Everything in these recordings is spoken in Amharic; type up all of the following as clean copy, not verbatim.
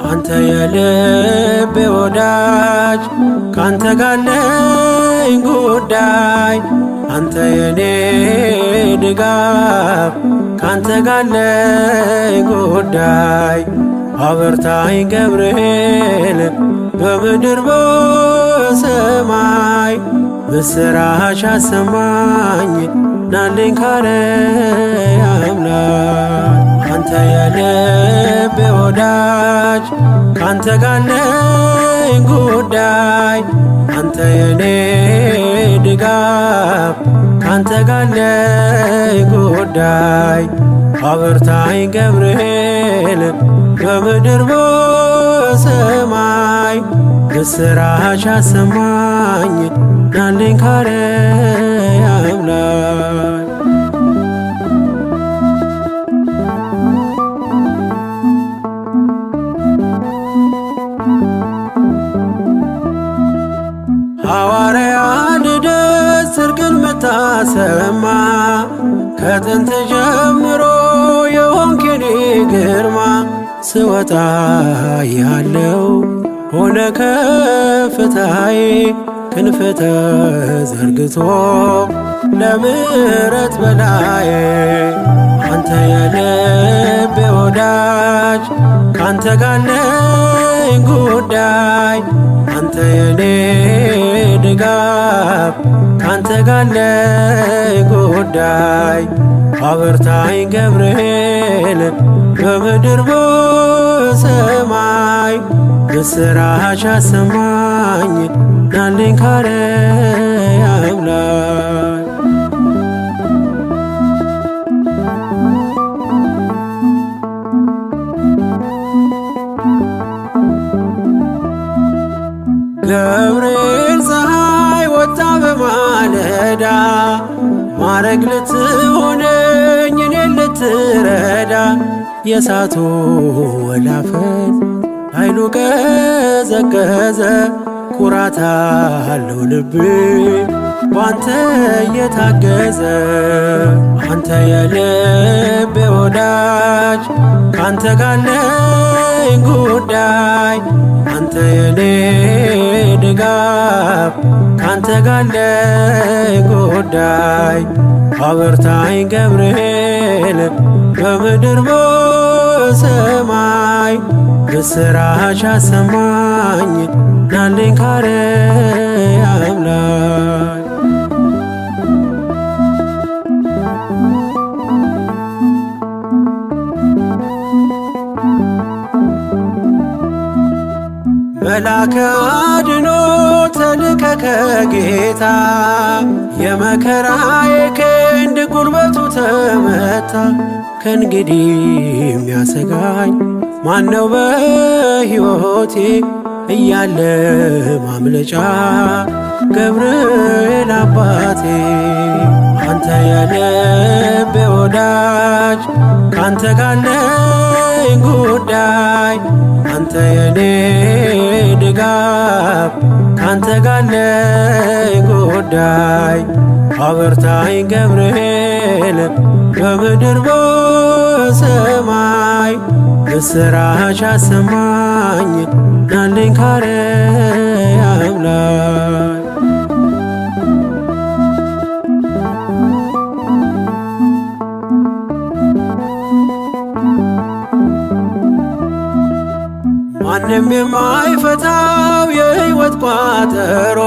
አንተ የልቤ ወዳጅ ካንተ ጋር አለኝ ጉዳይ አንተ የኔ ድጋፍ ካንተ ጋር አለኝ ጉዳይ አበርታኝ ገብርኤል በምድር በሰማይ ምስራች አሰማኝ ናልኝ ካርያም ላይ አንተ የልቤ ወዳጅ ካንተ ጋር አለኝ ጉዳይ አንተ የኔ ድጋፍ ካንተ ጋር አለኝ ጉዳይ አበርታኝ ገብርኤል በምድር በሰማይ ምስራች አሰማኝ ናልኝ ካርያም ላይ ሐዋርያ ልደት ጽድቅን ምታሰማ ከጥንት ጀምሮ የሆንክ የኔ ግርማ ስወጣ ያለው ሆነ ከፍታዬ ክንፍ ተዘርግቶ ለምሕረት በላዬ አንተ የልቤ ወዳጅ ካንተ ጋር አለኝ ጉዳይ አንተ የኔ ድጋፍ ካንተ ጋር አለኝ ጉዳይ አበርታኝ ገብርኤል በምድር በሰማይ ምስራች አሰማኝ ናልኝ ካርያም ላይ ገብርኤል ፀሐይ ወጣ በማለዳ ማረግ ልትሆነኝ እኔን ልትረዳ የእሳቱ ወላፈን ኃይሉ ቀዘቀዘ ኩራት አለው ልቤ ባንተ እየታገዘ አንተ የልቤ ወዳጅ ካንተ ጋር አለኝ ጉዳይ አንተ የኔ ድጋፍ ካንተ ጋር አለኝ ጉዳይ አበርታኝ ገብርኤል በምድር በሰማይ ምስራች አሰማኝ ናልኝ ካርያም ላይ መልአከ አድኖ ተልከ ከጌታ የመከራዬ ክንድ ጉልበቱ ተመታ ከእንግዲህ የሚያሰጋኝ ማነው በሕይወቴ እያለ ማምለጫ ገብርኤል አባቴ አንተ የልቤ ወዳጅ ካንተ ጋር አለኝ ጉዳይ አንተ የኔ ድጋፍ ካንተ ጋር አለኝ ጉዳይ አበርታኝ ገብርኤል በምድር በሰማይ ምስራች አሰማኝ ናልኝ ካርያም ላይ ማንም የማይፈታው የሕይወት ቋጠሮ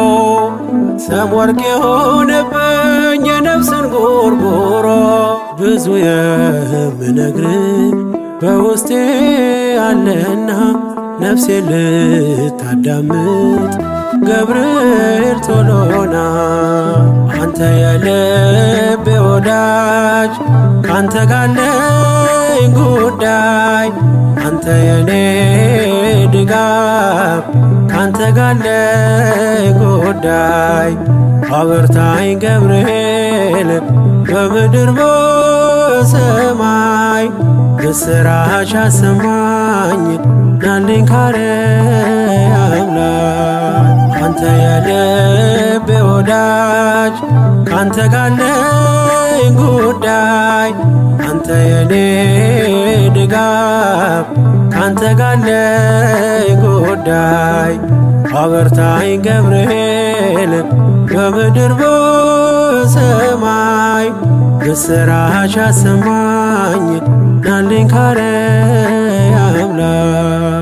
ሰም ወርቅ የሆነብኝ የነፍስን ጎርጎሮ ብዙ የምነግርህ በውስጤ አለና ነፍሴ ልታዳምጥ ገብርኤል ቶሎና አንተ የልቤ ወዳጅ ካንተ ጋለኝ ጉዳይ አንተ የኔ ድጋፍ ካንተ ጋለኝ ጉዳይ አበርታኝ ገብርኤል በምድር በሰማይ ምስራች አሰማኝ ናልኝ ካርያም ላይ አንተ የልቤ ወዳጅ ካንተ ጋለኝ ጉዳይ አንተ የኔ ድጋፍ ካንተ ጋለኝ ጉዳይ አበርታኝ ገብርኤል በምድር በሰማይ ምስራች አሰማኝ ናልኝ ካርያም ላይ